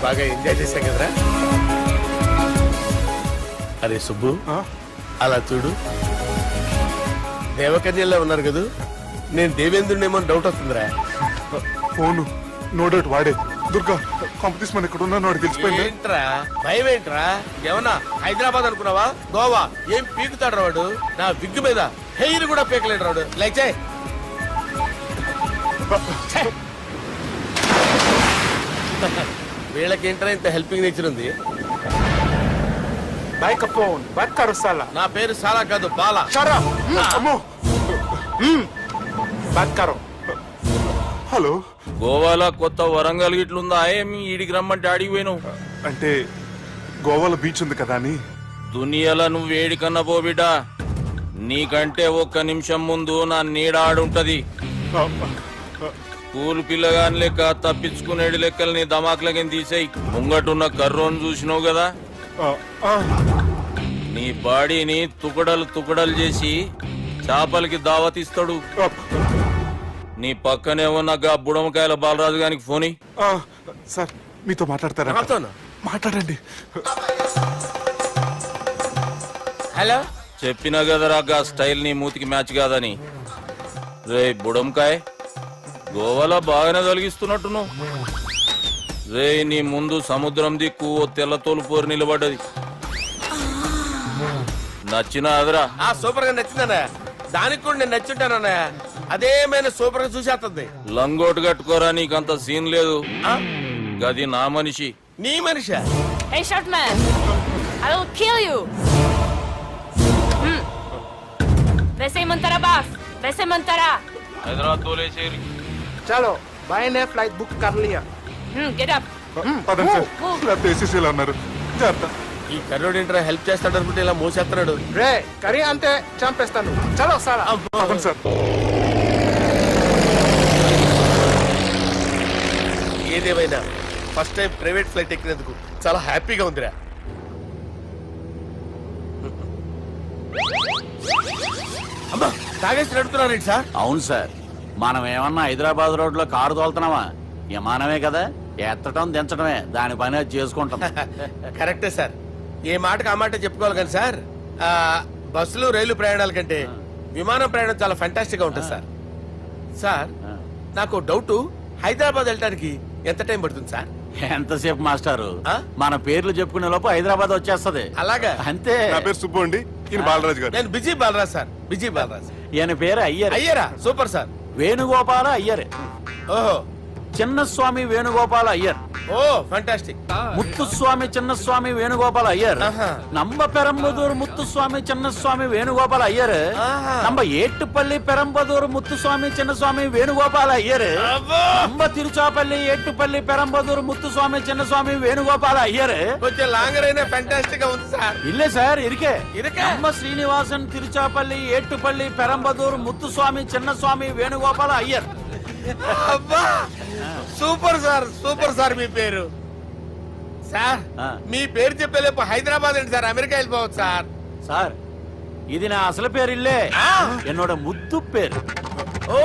బాగా ఎంజాయ్ చేశాం కదరా. అరే సుబ్బు, అలా చూడు, దేవకన్యల్లో ఉన్నారు కదా. నేను దేవేంద్రుడేమో డౌట్ వస్తుందిరా. ఫోను నో డౌట్ వాడే. దుర్గా కాంపిటీషన్ మన ఇక్కడ ఉన్నాను వాడు తెలిసిపోయింది. ఏంట్రా భయం ఏంట్రా? ఏమన్నా హైదరాబాద్ అనుకున్నావా? గోవా ఏం పీకుతాడు రాడు. నా విగ్గు మీద హెయిర్ కూడా పీకలేడు రాడు. లైక్ చేయి. వీళ్ళకేంట్రా ఇంత హెల్పింగ్ నేచర్ ఉంది. బైక్ ఫోన్ బైక్ కరుస్తాలా. నా పేరు సాలా కాదు, బాలా. అమ్మో బైక్ కరో. హలో, గోవాలో కొత్త వరంగల్ గిట్లుందా? ఏమి ఈడికి రమ్మంటే అడిగి పోయినావు? అంటే గోవాలో బీచ్ ఉంది కదా అని. దునియాలో నువ్వు వేడికన్నా పో బిడ్డ. నీకంటే ఒక్క నిమిషం ముందు నా నీడ ఆడుంటది. స్కూల్ పిల్లగాని లెక్క తప్పించుకునేడు లెక్కలు నీ దమాకులకి తీసేయి. ముంగటున్న కర్రోని చూసినావు కదా, నీ బాడీని తుకడలు తుకడలు చేసి చేపలకి దావతిస్తాడు. నీ పక్కనే ఉన్న బుడమకాయల బాలరాజు గారికి ఫోని. సార్ మీతో మాట్లాడతారా? మాట్లాడండి. హలో, చెప్పినా కదరా గా స్టైల్ నీ మూతికి మ్యాచ్ కాదని. రే బుడంకాయ్, గోవాలో బాగానే తొలగిస్తున్నట్టు నువ్వు. రే నీ ముందు సముద్రం దిక్కు ఓ తెల్ల తోలుపోరు నిలబడ్డది. నచ్చినా అదరా? సూపర్ గా నచ్చిందన్నా. దానికి కూడా నేను నచ్చుంటానన్నా. అదేమైనా సూపర్ గా చూసేస్తుంది. లంగోటు కట్టుకోరా, నీకంత సీన్ లేదు. గది నా మనిషి. నీ Manisha? Hey, short man! I will kill you! वैसे ही मंतरा बास, वैसे मंतरा. హైదరాబాద్ తోలేసేరి. चलो भाई ने फ्लाइट बुक कर लिया. Get up. పదండి సార్, లేకపోతే ఏసీసీలో ఉన్నారు. జాగ్రత్త. ఈ కర్రోడు ఏంట్రా హెల్ప్ చేస్తాడు అనుకుంటే ఇలా మోసేస్తున్నాడు. రే కరీ అంతే చంపేస్తాను. చలో సారా. పదండి సార్. ఏదేమైనా ఫస్ట్ టైం ప్రైవేట్ ఫ్లైట్ ఎక్కినందుకు చాలా హ్యాపీగా ఉందిరా. అమ్మా, తాగేసి నడుపుతున్నారేంటి సార్? అవును సార్, మనం ఏమన్నా హైదరాబాద్ రోడ్ లో కారు తోలుతున్నామా? విమానమే కదా, ఎత్తడం దించడమే దాని పని అది చేసుకుంటాం. కరెక్టే సార్. ఏ మాటకు ఆ మాట చెప్పుకోవాలి కానీ సార్, బస్సులు రైలు ప్రయాణాల కంటే విమానం ప్రయాణం చాలా ఫెంటాస్టిక్ గా ఉంటుంది సార్. సార్ నాకు డౌట్, హైదరాబాద్ వెళ్ళడానికి ఎంత టైం పడుతుంది సార్? ఎంతసేపు మాస్టారు, మన పేర్లు చెప్పుకునే లోపు హైదరాబాద్ వచ్చేస్తది. అలాగా? అంతే. నా పేరు సుబ్బు అండి, ఈయన బాలరాజు గారు. నేను busy Balaraj sir. Busy Balaraj. ఈయన పేరు అయ్యర్. అయ్యరా? Super sir. వేణుగోపాల అయ్యర్. ఓహో, చిన్నస్వామి వేణుగోపాల అయ్యర్. Oh fantastic. ముత్తుస్వామి చిన్నస్వామి వేణుగోపాల అయ్యర్. நம்ம பெரம்பதூர் முத்துசுவாமி சின்னசுவாமி வேணுகோபால ஐயர். நம்ம ஏட்டுப்பள்ளி பெரம்பதூர் முத்துசுவாமி சின்னசுவாமி வேணுகோபால ஐயர். நம்ம తిరుచాపల్లి ఏట్టుపల్లి పెరంబదూర్ ముత్తుస్వామి చిన్నస్వామి వేణుగోపాల అయ్యర్. కొంచెం లాంగర్ అయినా ఫంటాస్టిక్ గా ఉంది సార్. ఇల్లే సార్ ఇరికే. ఇరికే. நம்ம శ్రీనివాసన్ తిరుచాపల్లి ఏట్టుపల్లి పెరంబదూర్ ముత్తుస్వామి చిన్నస్వామి వేణుగోపాల అయ్యర్. అబ్బా, సూపర్ సార్, సూపర్ సార్. మీ పేరు సార్, మీ పేరు చెప్పేలేపు హైదరాబాద్ అండి సార్, అమెరికా వెళ్ళిపోవచ్చు సార్. సార్ ఇది నా అసలు పేరు ఇల్లే, என்னோட ముద్దు పేరు. ఓ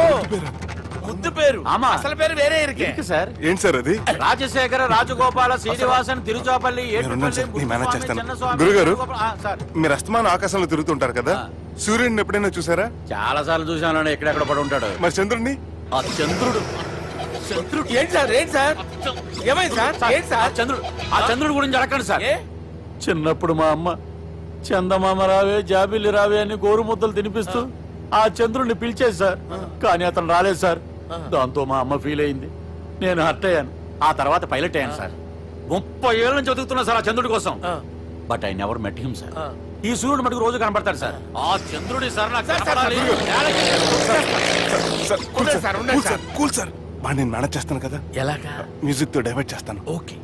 ముద్దు పేరు. ఆమా, అసలు పేరు వేరే ఇరికే సార్. ఏంటి సార్ అది? రాజశేఖర రాజగోపాల శ్రీనివాసన్ తిరుచాపల్లి గురుగారు, మీరు అస్తమానం ఆకాశంలో తిరుగుతుంటారు కదా, సూర్యుడిని ఎప్పుడైనా చూసారా? చాలా సార్లు చూసాను, ఎక్కడెక్కడ పడి ఉంటాడు. మరి చంద్రుడిని? ఆ చంద్రుడు. ఏంటి సార్? ఏంటి సార్? ఏమైంది సార్? ఏంటి సార్? చంద్రుడు. ఆ చంద్రుడు గురించి అడగండి సార్. ఏ? చిన్నప్పుడు మా అమ్మ చందమామ రావే జాబిల్లి రావే అని గోరు ముద్దలు తినిపిస్తూ ఆ చంద్రుడిని పిలిచేది సార్. కానీ అతను రాలేదు సార్. దాంతో మా అమ్మ ఫీల్ అయింది, నేను హర్ట్ అయ్యాను. ఆ తర్వాత పైలట్ అయ్యాను సార్. 30 ఏళ్ళ నుంచి చదువుతున్నా సార్ ఆ చంద్రుడి కోసం. But I never met him sir. ఈ సూర్యుడు మటుకు రోజు కనబడతాడు సార్. ఆ చంద్రుడి సార్ నాకు కూల్ సార్. బాగా నేను మేనేజ్ చేస్తాను కదా. ఎలాగా? మ్యూజిక్ తో డైవర్ట్ చేస్తాను. ఓకే.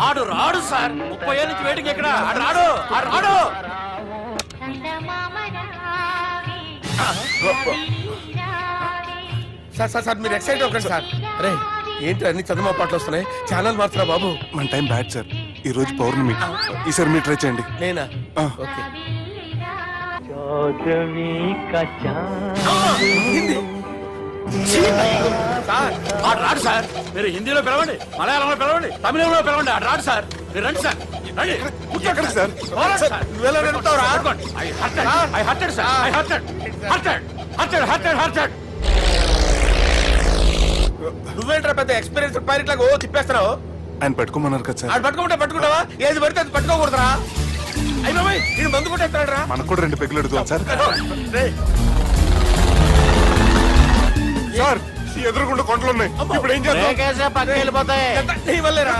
ఆడు రాడు సార్. 30 ఏళ్ళ నుంచి వేటికి ఎక్కడ ఆడు రాడు. ఆడు రాడు. సార్ సార్ సార్ మీరు ఎక్సైట్ అవ్వకండి సార్. రే ఏంటి అన్ని చదువు పాటలు వస్తున్నాయి, ఛానల్ మారుతున్నా బాబు. మన టైం బ్యాడ్ సార్, ఈ రోజు పౌర్ణమి. ఈసారి మీరు ట్రై చేయండి. నేనా? ఓకే. సార్ ఆడు రాడు సార్. మీరు హిందీలో పిలవండి, మలయాళంలో పిలవండి, తమిళంలో పిలవండి, ఆడు రాడు సార్. మీరు రండి సార్, రండి. ఎక్కడికి సార్? పోరాడు సార్. నువ్వెలా నిలుపుతావురా? పట్టుకోండి. I hurted, sir. I hurted. నువ్వేంట్రా పెద్ద ఎక్స్పీరియన్స్ పైరెట్ లాగా ఓ తిప్పేస్తున్నావు? ఆయన పెట్టుకోమన్నారు కదా సార్. ఆడు పట్టుకుంటే పట్టుకుంటావా? ఏది పడితే అది పట్టుకోకూడదురా. అయ్యి బాబాయ్ ఇది మందు కొట్టేస్తాడు రా. మనకు కూడా 2 పెగ్గులు అడుగుతాం సార్. సార్ ఈ ఎదురుగుండా కొండలు ఉన్నాయి, ఇప్పుడు ఏం చేద్దాం? లేకేసే పక్కకి వెళ్ళిపోతాయి. నీ వల్లేరా?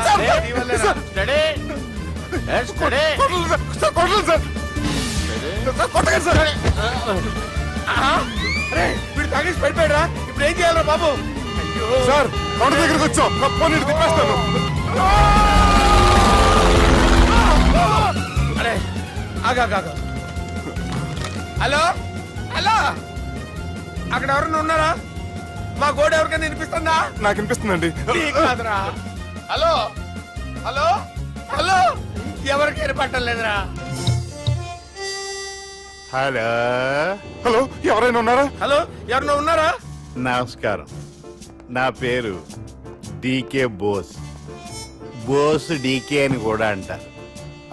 నీ వల్లేరా? Steady. Yes, steady. కొట్టలేదు సార్, సార్ కొట్టలేదు సార్. సార్, కొట్టకండి సార్. ఆహా. అరే వీడు తాగేసి పడిపోయాడురా. ఇప్పుడు ఏం చేయాలరా బాబు? అయ్యో సార్ కొండ దగ్గరికి వచ్చాం, పోనీ ఇటు తిప్పేస్తాను. అరే ఆగా. హలో హలో, అక్కడ ఎవరన్నా ఉన్నారా? మా గోడ ఎవరికైనా వినిపిస్తుందా? నాకు వినిపిస్తుందండి. నీకు కాదురా. హలో హలో హలో, ఎవరికి వినపట్టలేదురా. హలో హలో ఎవరైనా ఉన్నారా? హలో ఎవరన్నా ఉన్నారా? నమస్కారం, నా పేరు డీకే బోస్. బోస్ డీకే అని కూడా అంటారు.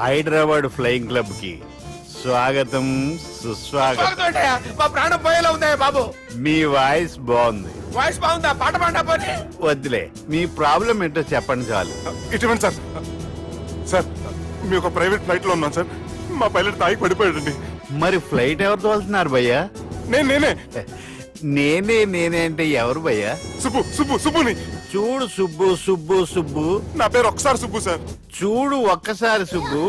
హైదరాబాద్ ఫ్లయింగ్ క్లబ్ కి స్వాగతం సుస్వాగతం. బాగుందయ్యా, మా ప్రాణం పోయేలా ఉందా బాబు? మీ వాయిస్ బాగుంది. వాయిస్ బాగుందా? పాట పాడా పోనీ. వద్దులే, మీ ప్రాబ్లం ఏంటో చెప్పండి చాలు. ఇటువంటి సార్. సార్ మీ ఒక ప్రైవేట్ ఫ్లైట్ లో ఉన్నాం సార్. మా పైలట్ తాగి పడిపోయాడండి. మరి ఫ్లైట్ ఎవరు తోలుతున్నారు భయ్యా? నేనే నేనే అంటే ఎవరు భయ్యా? సుబ్బుని. చూడు సుబ్బు. నా పేరు ఒకసారి సుబ్బు సార్. చూడు ఒక్కసారి సుబ్బు,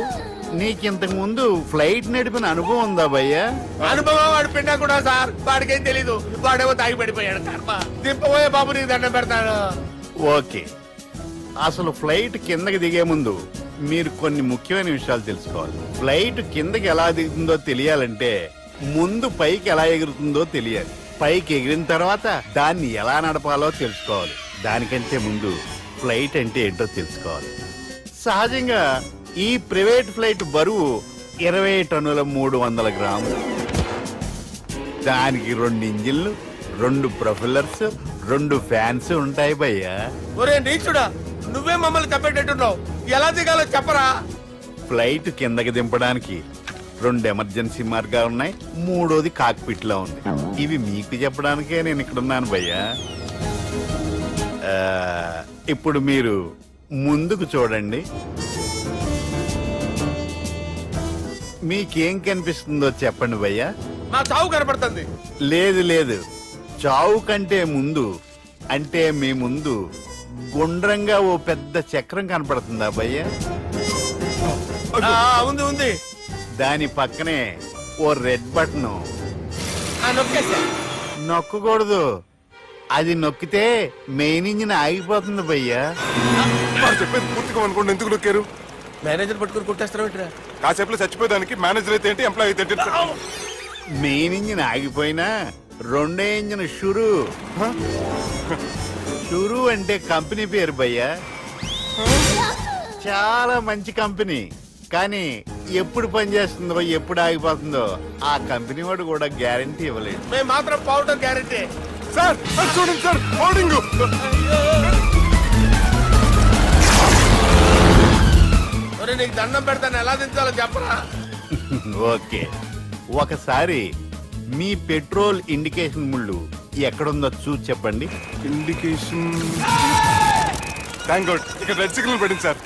నీకింతకు ముందు ఫ్లైట్ నడిపిన అనుభవం ఉందా భయ్యా? అనుభవం వాడు పిండా కూడా సార్. వాడికేం తెలీదు, వాడేమో తాగి పడిపోయాడు. కర్మ దింపబోయే బాబు నీకు దండం పెడతాను. ఓకే, అసలు ఫ్లైట్ కిందకి దిగే ముందు మీరు కొన్ని ముఖ్యమైన విషయాలు తెలుసుకోవాలి. ఫ్లైట్ కిందకి ఎలా దిగుతుందో తెలియాలంటే ముందు పైకి ఎలా ఎగురుతుందో తెలియాలి. పైకి ఎగిరిన తర్వాత దాన్ని ఎలా నడపాలో తెలుసుకోవాలి. దానికంటే ముందు ఫ్లైట్ అంటే ఏంటో తెలుసుకోవాలి. సహజంగా ఈ ప్రైవేట్ ఫ్లైట్ బరువు 20 టన్నుల 300 గ్రాములు. దానికి 2 ఇంజిన్లు, 2 ప్రొఫెల్లర్స్, 2 ఫ్యాన్స్ ఉంటాయి భయ్యా. ఒరే నీచుడా, నువ్వే మమ్మల్ని తప్పేటట్టున్నావు. ఎలా దిగాలో చెప్పరా? ఫ్లైట్ కిందకి దింపడానికి 2 ఎమర్జెన్సీ మార్గాలు ఉన్నాయి, 3వది కాక్పిట్ లో ఉంది. ఇవి మీకు చెప్పడానికే నేను ఇక్కడ ఉన్నాను భయ్యా. ఇప్పుడు మీరు ముందుకు చూడండి. మీకేం కనిపిస్తుందో చెప్పండి భయ్యా. మా చావు కనపడుతుంది. లేదు, చావు కంటే ముందు అంటే మీ ముందు గుండ్రంగా ఓ పెద్ద చక్రం కనపడుతుందా భయ్యా? ఉంది. దాని పక్కనే ఓ రెడ్ బటన్. నొక్కేసా. నొక్కకూడదు, అది నొక్కితే మెయిన్ ఇంజిన్ ఆగిపోతుంది భయ్యా. వారు చెప్పేది పూర్తిగా అనుకోండి. ఎందుకు నొక్కారు? మేనేజర్ పట్టుకుని కుట్టేస్తారా? కాసేపులో చచ్చిపోయేదానికి మేనేజర్ అయితే ఏంటి, ఎంప్లాయ్ అయితే ఏంటి? మెయిన్ ఇంజిన్ ఆగిపోయినా 2వ ఇంజిన్ షురు. షురు అంటే కంపెనీ పేరు భయ్యా. చాలా మంచి కంపెనీ, కానీ ఎప్పుడు పనిచేస్తుందో ఎప్పుడు ఆగిపోతుందో ఆ కంపెనీ వాడు కూడా గ్యారంటీ ఇవ్వలేదు. మేము మాత్రం పోవటం గ్యారెంటీ. సార్ అది చూడండి సార్, హోర్డింగ్. ఒరే నీకు దండం పెడతాను, ఎలా దించాలో చెప్పరా? ఓకే, ఒకసారి మీ పెట్రోల్ ఇండికేషన్ ముళ్ళు ఎక్కడుందో చూసి చెప్పండి. ఇండికేషన్. థ్యాంక్ గాడ్, ఇక్కడ రెడ్ సిగ్నల్ పడింది సార్.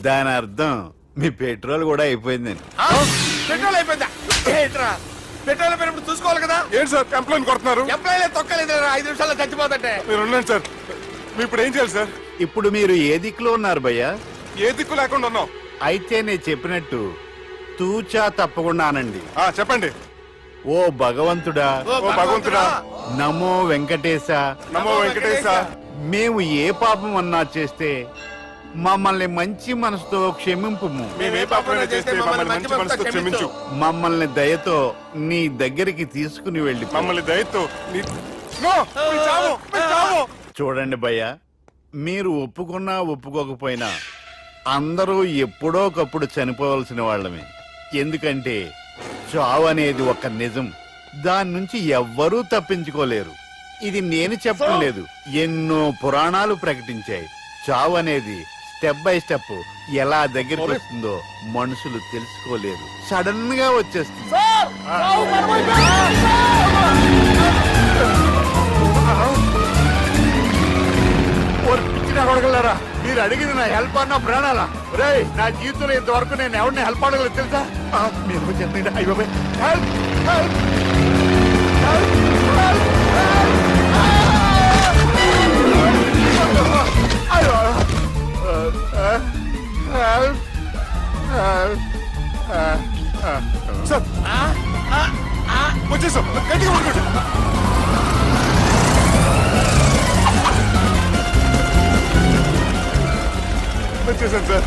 దాని అర్థం మీ పెట్రోల్ కూడా అయిపోయిందని. పెట్రోల్ అయిపోయిందా? ఏంట్రా పెట్రోల్ అయిపోయినప్పుడు చూసుకోవాలి కదా. ఏంటి సార్ కంప్లైంట్ కొడుతున్నారు? ఎంప్లాయీలే తొక్కలేదు 5 నిమిషాల్లో చచ్చిపోతుంటే. మీరు ఉండండి సార్. మీ ఇప్పుడు ఏం చేయాలి సార్? ఇప్పుడు మీరు ఏ దిక్కులో ఉన్నారు భయ్యా? ఏ దిక్కు లేకుండా ఉన్నాం. అయితే నేను చెప్పినట్టు తూచా తప్పకుండా అనండి. చెప్పండి. ఓ భగవంతుడా, ఓ భగవంతుడా, నమో వెంకటేశ, నమో వెంకటేశ. మేము ఏ పాపం అన్నా చేస్తే మమ్మల్ని మంచి మనసుతో క్షమింపు. మేము ఏ పాపమైనా చేస్తే మమ్మల్ని మంచి మనసుతో క్షమించు. మమ్మల్ని దయతో నీ దగ్గరికి తీసుకుని వెళ్ళి మమ్మల్ని దయతో నో, మీ చావు, మీ చావు. చూడండి భయ్య, మీరు ఒప్పుకున్నా ఒప్పుకోకపోయినా అందరూ ఎప్పుడో ఒకప్పుడు చనిపోవలసిన వాళ్ళమే. ఎందుకంటే చావు అనేది ఒక నిజం, దాని నుంచి ఎవ్వరూ తప్పించుకోలేరు. ఇది నేను చెప్పడం లేదు, ఎన్నో పురాణాలు ప్రకటించాయి. చావు అనేది స్టెప్ బై స్టెప్ ఎలా దగ్గరికి వస్తుందో మనుషులు తెలుసుకోలేరు, సడన్ గా వచ్చేస్తుంది. అడగలరా మీరు అడిగింది నా హెల్ప్ అన్న ప్రాణాలా? రే నా జీవితంలో ఇంతవరకు నేను ఎవరిని హెల్ప్ అడగలేదు తెలుసా? మీరు చెప్పండి. అయ్యో హెల్ప్ హెల్ప్ సార్ వచ్చేసాం, గట్టిగా పట్టుకోండి. వచ్చేసాను సార్.